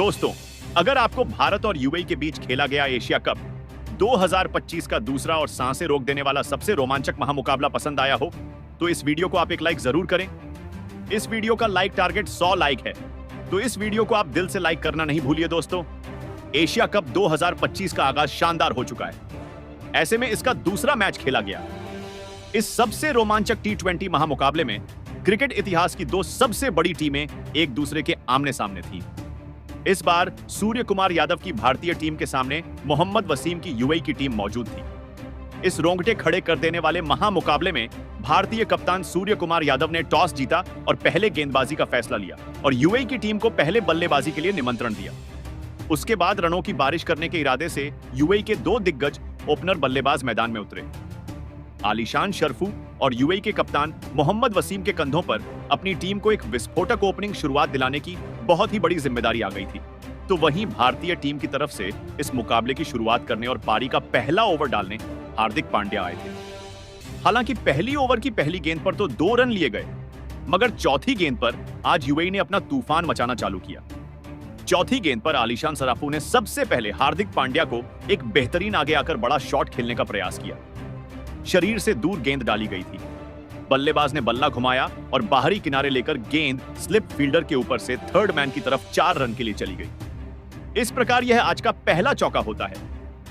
दोस्तों, अगर आपको भारत और यूएई के बीच खेला गया एशिया कप 2025 का दूसरा और सांसें रोक देने वाला सबसे रोमांचक महामुकाबला पसंद आया हो, तो इस वीडियो को आप एक लाइक जरूर करें। इस वीडियो का लाइक टारगेट 100 लाइक है, तो इस वीडियो को आप दिल से लाइक करना नहीं भूलिए दोस्तों। एशिया कप 2025 का आगाज शानदार हो चुका है। ऐसे में इसका दूसरा मैच खेला गया। इस सबसे रोमांचक टी20 महामुकाबले में क्रिकेट इतिहास की दो सबसे बड़ी टीमें एक दूसरे के आमने सामने थी। इस बार सूर्य कुमार यादव की भारतीय टीम के सामने मोहम्मद वसीम की यूएई की टीम मौजूद थी। इस रोंगटे खड़े कर देने वाले महामुकाबले में भारतीय कप्तान सूर्य कुमार यादव ने टॉस जीता और पहले गेंदबाजी का फैसला लिया और यूएई की टीम को पहले बल्लेबाजी के लिए निमंत्रण दिया। उसके बाद रनों की बारिश करने के इरादे से यूएई के दो दिग्गज ओपनर बल्लेबाज मैदान में उतरे। आलीशान शरफू और यूएई के कप्तान मोहम्मद वसीम के कंधों पर अपनी टीम को एक विस्फोटक ओपनिंग शुरुआत दिलाने की बहुत ही बड़ी जिम्मेदारी आ गई थी। तो वहीं भारतीय टीम की तरफ से इस मुकाबले की शुरुआत करने और पारी का पहला ओवर डालने हार्दिक पांड्या आए थे। हालांकि पहली ओवर की पहली गेंद पर तो 2 रन लिए गए, मगर चौथी गेंद पर आज यूएई ने अपना तूफान मचाना चालू किया। चौथी गेंद पर आलीशान सराफू ने सबसे पहले हार्दिक पांड्या को एक बेहतरीन आगे आकर बड़ा शॉट खेलने का प्रयास किया। शरीर से दूर गेंद डाली गई थी। बल्लेबाज ने बल्ला घुमाया और बाहरी किनारे लेकर गेंद स्लिप फील्डर के ऊपर से थर्ड मैन की तरफ 4 रन के लिए चली गई। इस प्रकार यह आज का पहला चौका होता है।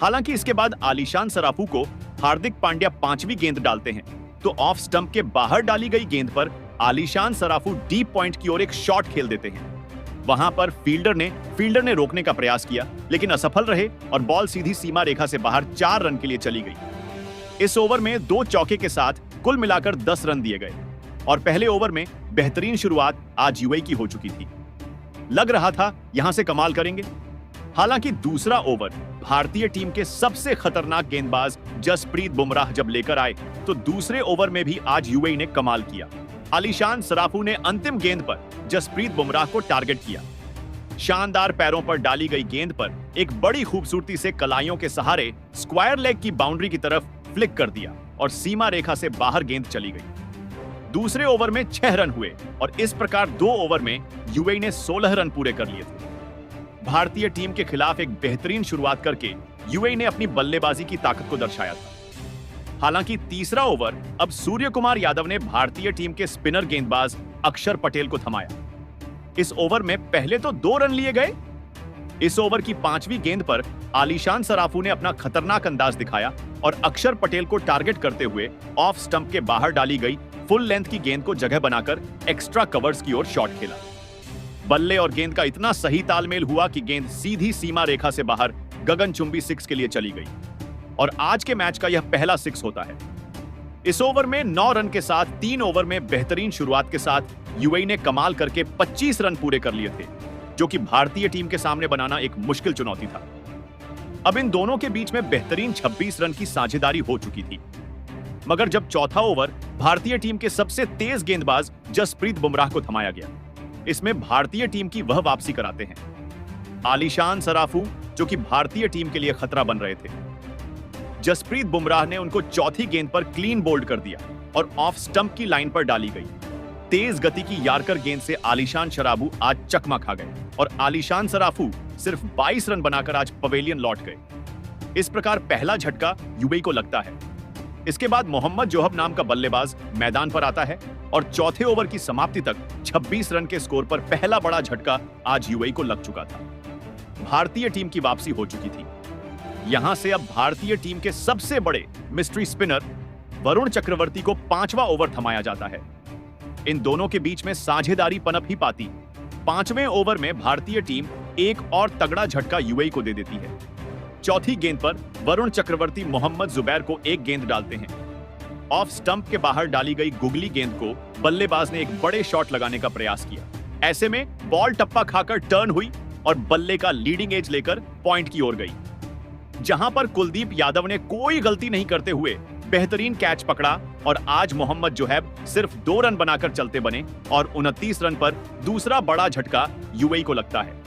हालांकि इसके बाद आलीशान सराफू को हार्दिक पांड्या 5वीं गेंद डालते हैं, तो ऑफ स्टंप के बाहर डाली गई गेंद पर आलीशान सराफू डीप पॉइंट की ओर एक शॉट खेल देते हैं। वहां पर फील्डर ने रोकने का प्रयास किया, लेकिन असफल रहे और बॉल सीधी सीमा रेखा से बाहर 4 रन के लिए चली गई। इस ओवर में 2 चौके के साथ कुल मिलाकर 10 रन दिए गए और पहले ओवर में बेहतरीन शुरुआत आज यूएई की हो चुकी थी। लग रहा था यहां से कमाल करेंगे। हालांकि दूसरा ओवर भारतीय टीम के सबसे खतरनाक गेंदबाज जसप्रीत बुमराह जब लेकर आए, तो दूसरे ओवर में भी आज यूएई ने कमाल किया। आलीशान सराफू ने अंतिम गेंद पर जसप्रीत बुमराह को टारगेट किया। शानदार पैरों पर डाली गई गेंद पर एक बड़ी खूबसूरती से कलाइयों के सहारे स्क्वायर लेग की बाउंड्री की तरफ फ्लिक कर दिया और सीमा रेखा से बाहर गेंद चली गई। दूसरे ओवर में 6 रन हुए और इस प्रकार 2 ओवर में यूएई ने 16 रन पूरे कर लिए थे। भारतीय टीम के खिलाफ एक बेहतरीन शुरुआत करके यूएई ने अपनी बल्लेबाजी की ताकत को दर्शाया था। हालांकि तीसरा ओवर अब सूर्य कुमार यादव ने भारतीय टीम के स्पिनर गेंदबाज अक्षर पटेल को थमाया। इस ओवर में पहले तो 2 रन लिए गए। इस ओवर की 5वीं गेंद पर आलीशान सराफू ने अपना खतरनाक अंदाज दिखाया और अक्षर पटेल को टारगेट करते हुए ऑफ स्टंप के बाहर डाली गई फुल लेंथ की गेंद को जगह बनाकर एक्स्ट्रा कवर्स की ओर शॉट खेला। बल्ले और गेंद का इतना सही तालमेल हुआ कि गेंद सीधी सीमा रेखा से बाहर गगनचुंबी 6 के लिए चली गई और आज के मैच का यह पहला 6 होता है। इस ओवर में 9 रन के साथ 3 ओवर में बेहतरीन शुरुआत के साथ यूएई ने कमाल करके 25 रन पूरे कर लिए थे, जो कि भारतीय टीम के सामने बनाना एक मुश्किल चुनौती था। अब इन दोनों के बीच में बेहतरीन 26 रन की साझेदारी हो चुकी थी, मगर जब चौथा ओवर भारतीय टीम के सबसे तेज गेंदबाज जसप्रीत बुमराह को थमाया गया, इसमें भारतीय टीम की वह वापसी कराते हैं। आलीशान सराफू, जो कि भारतीय टीम के लिए खतरा बन रहे थे, जसप्रीत बुमराह ने उनको चौथी गेंद पर क्लीन बोल्ड कर दिया और ऑफ स्टंप की लाइन पर डाली गई तेज गति की यार्कर गेंद से आलीशान सराफू आज चकमा खा गए और आलीशान सराफू सिर्फ 22 रन बनाकर आज पवेलियन लौट गए। इस प्रकार पहला झटका यूएई को लगता है। इसके बाद मोहम्मद जोहब नाम का बल्लेबाज मैदान पर आता है और चौथे ओवर की समाप्ति तक 26 रन के स्कोर पर पहला बड़ा झटका आज यूएई को लग चुका था। भारतीय टीम की वापसी हो चुकी थी। यहां से अब भारतीय टीम के सबसे बड़े मिस्ट्री स्पिनर वरुण चक्रवर्ती को 5वां ओवर थमाया जाता है। इन दोनों के बीच में साझेदारी पनप ही पाती। 5वें ओवर में भारतीय टीम एक और तगड़ा झटका यूएई को दे देती है। चौथी गेंद पर वरुण चक्रवर्ती मोहम्मद जुबैर को एक गेंद डालते हैं। ऑफ स्टंप के बाहर डाली गई गुगली गेंद को बल्लेबाज ने एक बड़े शॉट लगाने का प्रयास किया। ऐसे में बॉल टप्पा खाकर टर्न हुई और बल्ले का लीडिंग एज लेकर पॉइंट की ओर गई, जहां पर कुलदीप यादव ने कोई गलती नहीं करते हुए बेहतरीन कैच पकड़ा और आज मोहम्मद जोहब सिर्फ 2 रन बनाकर चलते बने और 29 रन पर दूसरा बड़ा झटका यूएई को लगता है।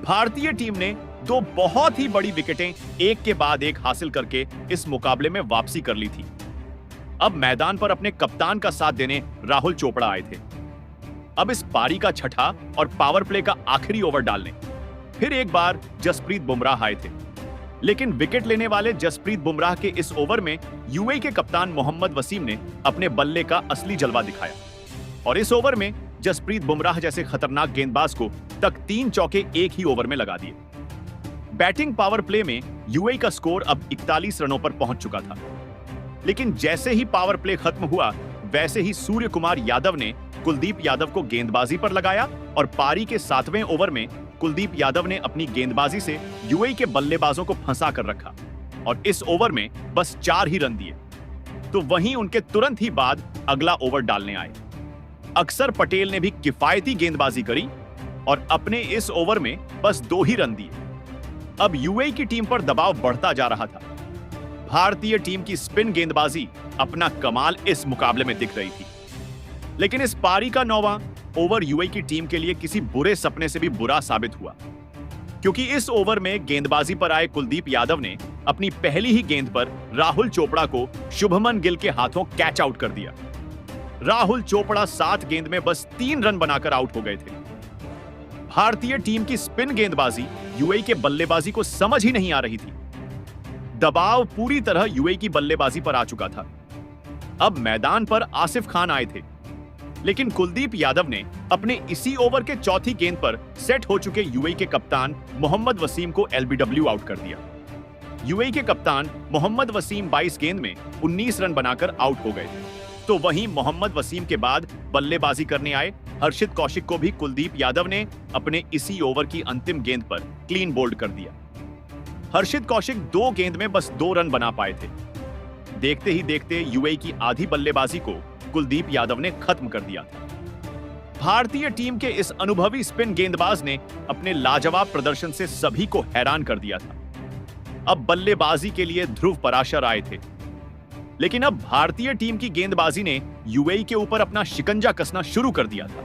भारतीय टीम ने 2 बहुत ही बड़ी विकेटें एक के बाद एक हासिल करके इस मुकाबले में वापसी कर ली थी। अब मैदान पर अपने कप्तान का साथ देने राहुल चोपड़ा आए थे। अब इस पारी का छठा और पावर प्ले का आखिरी ओवर डालने फिर एक बार जसप्रीत बुमराह आए थे, लेकिन विकेट लेने वाले जसप्रीत बुमराह के इस ओवर में यूएई के कप्तान मोहम्मद वसीम ने अपने बल्ले का असली जलवा दिखाया और इस ओवर में जसप्रीत बुमराह जैसे खतरनाक गेंदबाज को तक 3 चौके एक ही ओवर में लगा दिए। बैटिंग पावर प्ले में यूएई का स्कोर अब 41 रनों पर पहुंच चुका था, लेकिन जैसे ही पावर प्ले खत्म हुआ वैसे ही सूर्य कुमार यादव ने कुलदीप यादव को गेंदबाजी पर लगाया और पारी के 7वें ओवर में कुलदीप यादव ने अपनी गेंदबाजी से यूएई के बल्लेबाजों को फंसा कर रखा और इस ओवर में बस 4 ही रन दिए। तो वहीं उनके तुरंत ही बाद अगला ओवर डालने आए अक्षर पटेल ने भी किफायती गेंदबाजी करी और अपने इस ओवर में बस 2 ही रन दिए। अब यूएई की टीम पर दबाव बढ़ता जा रहा था। भारतीय टीम की स्पिन गेंदबाजी अपना कमाल इस मुकाबले में दिख रही थी, लेकिन इस पारी का 9वां ओवर यूएई की टीम के लिए किसी बुरे सपने से भी बुरा साबित हुआ, क्योंकि इस ओवर में गेंदबाजी पर आए कुलदीप यादव ने अपनी पहली ही गेंद पर राहुल चोपड़ा को शुभमन गिल के हाथों कैच आउट कर दिया। राहुल चोपड़ा 7 गेंद में बस 3 रन बनाकर आउट हो गए थे। भारतीय टीम की स्पिन गेंदबाजी यूएई के बल्लेबाजी को समझ ही नहीं आ रही थी। दबाव पूरी तरह यूएई की बल्लेबाजी पर आ चुका था। अब मैदान पर आसिफ खान आए थे, लेकिन कुलदीप यादव ने अपने इसी ओवर के चौथी गेंद पर सेट हो चुके यूएई के कप्तान मोहम्मद वसीम को एलबीडब्ल्यू आउट कर दिया। यूएई के कप्तान मोहम्मद वसीम 22 गेंद में 19 रन बनाकर आउट हो गए थे। तो वहीं मोहम्मद वसीम के बाद बल्लेबाजी करने आए हर्षित कौशिक को भी कुलदीप यादव ने अपने इसी ओवर की अंतिम गेंद पर क्लीन बोल्ड कर दिया। हर्षित कौशिक 2 गेंद में बस 2 रन बना पाए थे। देखते ही देखते यूएई की आधी बल्लेबाजी को कुलदीप यादव ने खत्म कर दिया था। भारतीय टीम के इस अनुभवी स्पिन गेंदबाज ने अपने लाजवाब प्रदर्शन से सभी को हैरान कर दिया था। अब बल्लेबाजी के लिए ध्रुव पराशर आए थे, लेकिन अब भारतीय टीम की गेंदबाजी ने यूएई के ऊपर अपना शिकंजा कसना शुरू कर दिया था।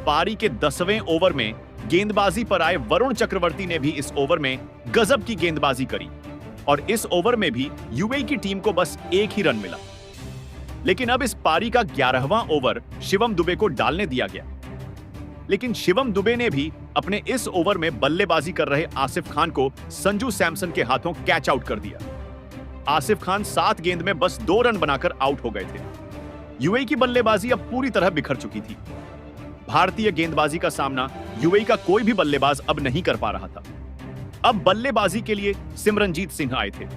पारी के 10वें ओवर में गेंदबाजी पर आए वरुण चक्रवर्ती ने भी इस ओवर में गजब की गेंदबाजी करी और इस ओवर में भी यूएई की टीम को बस 1 ही रन मिला। लेकिन अब इस पारी का 11वां ओवर शिवम दुबे को डालने दिया गया, लेकिन शिवम दुबे ने भी अपने इस ओवर में बल्लेबाजी कर रहे आसिफ खान को संजू सैमसन के हाथों कैच आउट कर दिया। आसिफ खान 7 गेंद में बस 2 रन बनाकर आउट हो गए थे। यूएई की बल्लेबाजी अब पूरी तरह बिखर चुकी थी। भारतीय गेंदबाजी का सामना यूएई का कोई भी बल्लेबाज अब नहीं कर पा रहा था। अब बल्लेबाजी के लिए सिमरनजीत सिंह आए थे,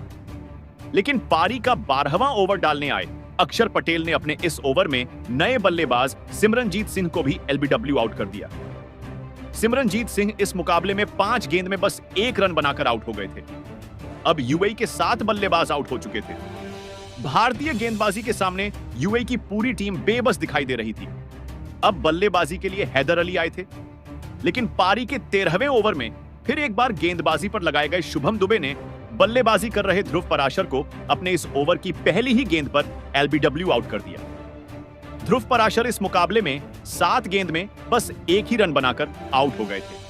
लेकिन पारी का 12वां ओवर डालने आए अक्षर पटेल ने अपने इस ओवर में नए बल्लेबाज सिमरनजीत सिंह को भी एलबीडब्ल्यू आउट कर दिया। सिमरनजीत सिंह इस मुकाबले में 5 गेंद में बस 1 रन बनाकर आउट हो गए थे। अब यूएई के 7 बल्लेबाज आउट हो चुके थे। भारतीय गेंदबाजी के सामने यूएई की पूरी टीम बेबस दिखाई दे रही थी। अब बल्लेबाजी के लिए हैदर अली आए थे, लेकिन पारी के 13वें ओवर में फिर एक बार गेंदबाजी पर लगाए गए शुभम दुबे ने बल्लेबाजी कर रहे ध्रुव पराशर को अपने इस ओवर की पहली ही गेंद पर एलबीडब्ल्यू आउट कर दिया। ध्रुव पराशर इस मुकाबले में 7 गेंद में बस 1 ही रन बनाकर आउट हो गए थे।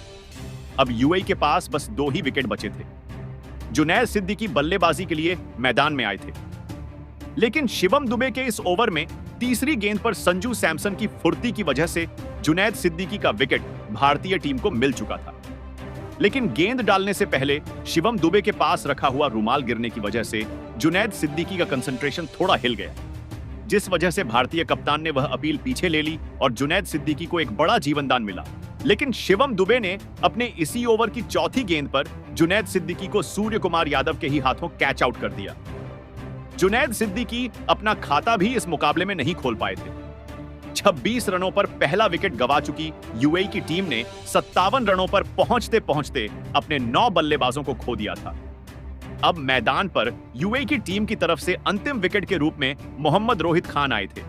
अब यूएई के पास बस 2 ही विकेट बचे थे। जुनैद सिद्दीकी बल्लेबाजी के लिए मैदान में आए थे, लेकिन शिवम दुबे के इस ओवर में तीसरी गेंद पर संजू सैमसन की फुर्ती की वजह से जुनैद सिद्दीकी का विकेट भारतीय टीम को मिल चुका था। लेकिन गेंद डालने से पहले शिवम दुबे के पास रखा हुआ रुमाल गिरने की वजह से जुनैद सिद्दीकी का कंसंट्रेशन थोड़ा हिल गया, जिस वजह से भारतीय कप्तान ने वह अपील पीछे ले ली और जुनैद सिद्दीकी को एक बड़ा जीवनदान मिला। लेकिन शिवम दुबे ने अपने इसी ओवर की चौथी गेंद पर जुनैद सिद्दीकी को सूर्य कुमार यादव के ही हाथों कैच आउट कर दिया। जुनैद सिद्दीकी अपना खाता भी इस मुकाबले में नहीं खोल पाए थे। 26 रनों पर पहला विकेट गंवा चुकी यूएई की टीम ने 57 रनों पर पहुंचते पहुंचते अपने 9 बल्लेबाजों को खो दिया था। अब मैदान पर यूएई की टीम की तरफ से अंतिम विकेट के रूप में मोहम्मद रोहित खान आए थे,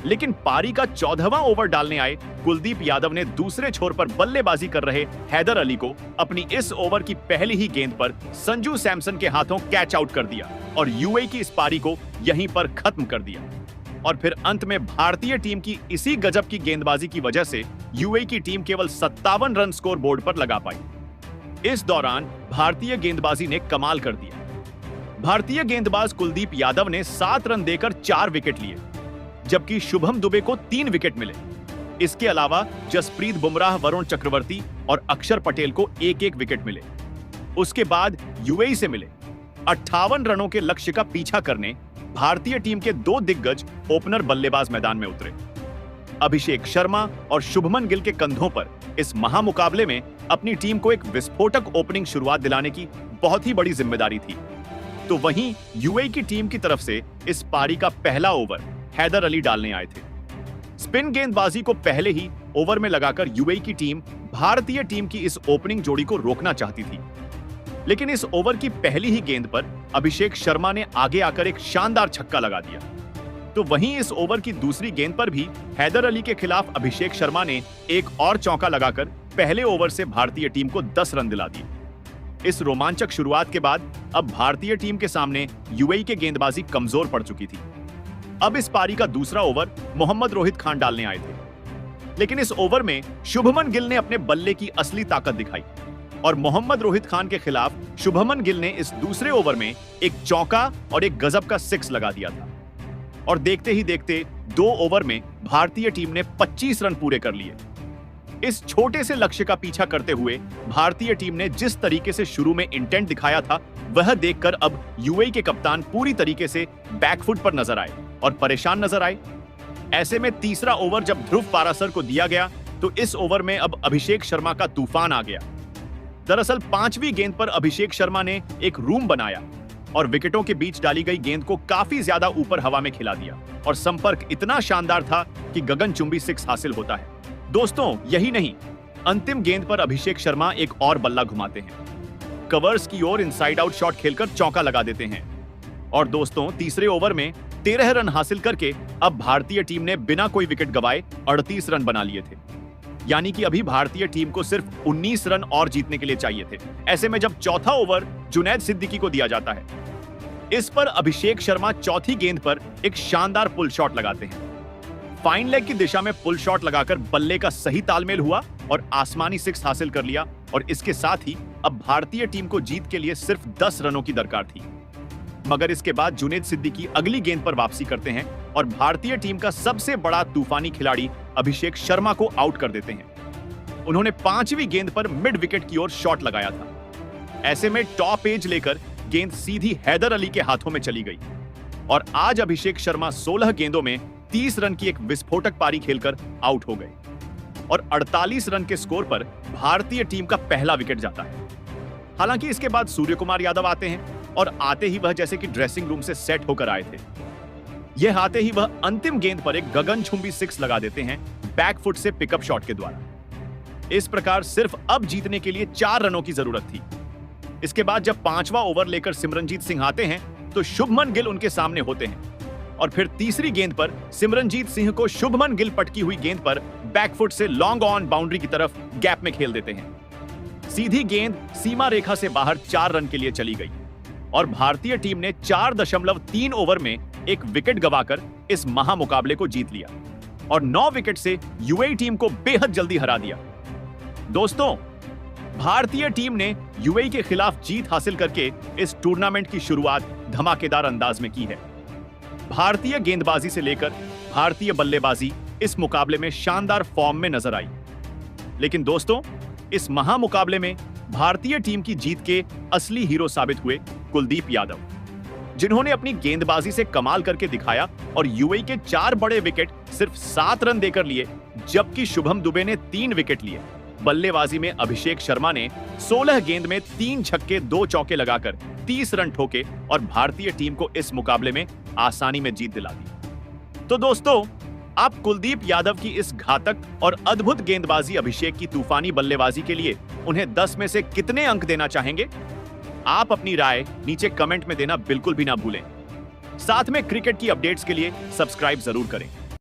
लेकिन पारी का 14वां ओवर डालने आए कुलदीप यादव ने दूसरे छोर पर बल्लेबाजी कर रहे हैदर अली को अपनी इस ओवर की पहली ही गेंद पर संजू सैमसन के हाथों कैच आउट कर दिया और यूएई की इस पारी को यहीं पर खत्म कर दिया। और फिर अंत में भारतीय टीम की इसी गजब की गेंदबाजी की वजह से यूएई की टीम केवल 57 रन स्कोर बोर्ड पर लगा पाई। इस दौरान भारतीय गेंदबाजी ने कमाल कर दिया। भारतीय गेंदबाज कुलदीप यादव ने 7 रन देकर 4 विकेट लिए, जबकि शुभम दुबे को 3 विकेट मिले। इसके अलावा जसप्रीत बुमराह, वरुण चक्रवर्ती और अक्षर पटेल को एक एक विकेट मिले। उसके बाद यूएई से मिले 58 रनों के लक्ष्य का पीछा करने भारतीय टीम के दो दिग्गज ओपनर बल्लेबाज मैदान में उतरे। अभिषेक शर्मा और शुभमन गिल के कंधों पर इस महामुकाबले में अपनी टीम को एक विस्फोटक ओपनिंग शुरुआत दिलाने की बहुत ही बड़ी जिम्मेदारी थी। तो वहीं यूएई की टीम की तरफ से इस पारी का पहला ओवर हैदर अली डालने आए थे। स्पिन गेंदबाजी को पहले ही ओवर में लगाकर यूएई की टीम भारतीय टीम की इस ओपनिंग जोड़ी को रोकना चाहती थी, लेकिन इस ओवर की पहली ही गेंद पर अभिषेक शर्मा ने आगे आकर एक शानदार छक्का लगा दिया। तो वहीं इस ओवर की दूसरी गेंद पर भी हैदर अली के खिलाफ अभिषेक शर्मा ने एक और चौका लगाकर पहले ओवर से भारतीय टीम को 10 रन दिला दिए। इस रोमांचक शुरुआत के बाद अब भारतीय टीम के सामने यूएई के गेंदबाजी कमजोर पड़ चुकी थी। अब इस पारी का दूसरा ओवर मोहम्मद रोहित खान डालने आए थे, लेकिन इस ओवर में शुभमन गिल ने अपने बल्ले की असली ताकत दिखाई और मोहम्मद रोहित खान के खिलाफ शुभमन गिल ने इस दूसरे ओवर में एक चौका और एक गजब का 6 लगा दिया था। और देखते ही देखते 2 ओवर में भारतीय टीम ने 25 रन पूरे कर लिए। इस छोटे से लक्ष्य का पीछा करते हुए भारतीय टीम ने जिस तरीके से शुरू में इंटेंट दिखाया था, वह देखकर अब यूएई के कप्तान पूरी तरीके से बैकफुट पर नजर आए और परेशान नजर आए। ऐसे में तीसरा ओवर जब ध्रुव पारासर को दिया गया तो इस ओवर में अब अभिषेक शर्मा का तूफान आ गया। दरअसल 5वीं गेंद पर अभिषेक शर्मा ने एक रूम बनाया और विकेटों के बीच डाली गई गेंद को काफी ज्यादा ऊपर हवा में खिला दिया और संपर्क इतना शानदार था कि गगनचुंबी 6 हासिल होता है। दोस्तों, यही नहीं, अंतिम गेंद पर अभिषेक शर्मा एक और बल्ला घुमाते हैं, कवर्स की ओर इनसाइड आउट शॉट खेलकर चौका लगा देते हैं। और दोस्तों, तीसरे ओवर में 13 रन हासिल करके अब भारतीय टीम ने बिना कोई विकेट गंवाए 38 रन बना लिए थे। यानी कि अभी भारतीय टीम को सिर्फ 19 रन और जीतने के लिए चाहिए थे। ऐसे में जब चौथा ओवर जुनैद सिद्दीकी को दिया जाता है, इस पर अभिषेक शर्मा चौथी गेंद पर एक शानदार पुल शॉट लगाते हैं। फाइन लेग की दिशा में पुल शॉट लगाकर बल्ले का सही तालमेल हुआ और आसमानी 6 हासिल कर लिया और इसके साथ ही अब भारतीय टीम को जीत के लिए सिर्फ 10 रनों की दरकार थी। मगर इसके बाद जुनैद सिद्दीकी अगली गेंद पर वापसी करते हैं और भारतीय टीम का सबसे बड़ा तूफानी खिलाड़ी अभिषेक शर्मा को आउट कर देते हैं। उन्होंने 5वीं गेंद पर मिड विकेट की ओर शॉट लगाया था। ऐसे में टॉप एज लेकर गेंद सीधी हैदर अली के हाथों में चली गई और आज अभिषेक शर्मा 16 गेंदों में 30 रन की एक विस्फोटक पारी खेलकर आउट हो गए और 48 रन के स्कोर पर भारतीय टीम का पहला विकेट जाता है। हालांकि इसके बाद सूर्य कुमार यादव आते हैं और आते ही वह जैसे कि ड्रेसिंग रूम से सेट होकर आए थे। यह आते ही वह अंतिम गेंद पर एक गगनचुंबी 6 लगा देते हैं बैकफुट से पिकअप शॉट के द्वारा। इस प्रकार सिर्फ अब जीतने के लिए 4 रनों की जरूरत थी। इसके बाद जब 5वां ओवर लेकर सिमरनजीत सिंह आते हैं तो शुभमन गिल उनके सामने होते हैं और फिर तीसरी गेंद पर सिमरनजीत सिंह को शुभमन गिल पटकी हुई गेंद पर बैकफुट से लॉन्ग ऑन बाउंड्री की तरफ गैप में खेल देते हैं। सीधी गेंद सीमा रेखा से बाहर 4 रन के लिए चली गई और भारतीय टीम ने 4.3 ओवर में एक विकेट गंवाकर इस महामुकाबले को जीत लिया और 9 विकेट से यूएई टीम को बेहद जल्दी हरा दिया। दोस्तों, भारतीय टीम ने यूएई के खिलाफ जीत हासिल करके इस टूर्नामेंट की शुरुआत धमाकेदार अंदाज में की है। भारतीय गेंदबाजी से लेकर भारतीय बल्लेबाजी इस मुकाबले में शानदार फॉर्म में नजर आई। लेकिन दोस्तों, इस महामुकाबले में भारतीय टीम की जीत के असली हीरो साबित हुए कुलदीप यादव, जिन्होंने अपनी गेंदबाजी से कमाल करके दिखाया और यूएई के 4 बड़े विकेट सिर्फ 7 रन देकर लिए, जबकि शुभम दुबे ने 3 विकेट लिए। बल्लेबाजी में अभिषेक शर्मा ने 16 गेंद में 3 छक्के 2 चौके लगाकर 30 रन ठोके और भारतीय टीम को इस मुकाबले में आसानी में जीत दिला दी। तो दोस्तों, आप कुलदीप यादव की इस घातक और अद्भुत गेंदबाजी, अभिषेक की तूफानी बल्लेबाजी के लिए उन्हें 10 में से कितने अंक देना चाहेंगे? आप अपनी राय नीचे कमेंट में देना बिल्कुल भी ना भूलें। साथ में क्रिकेट की अपडेट्स के लिए सब्सक्राइब जरूर करें।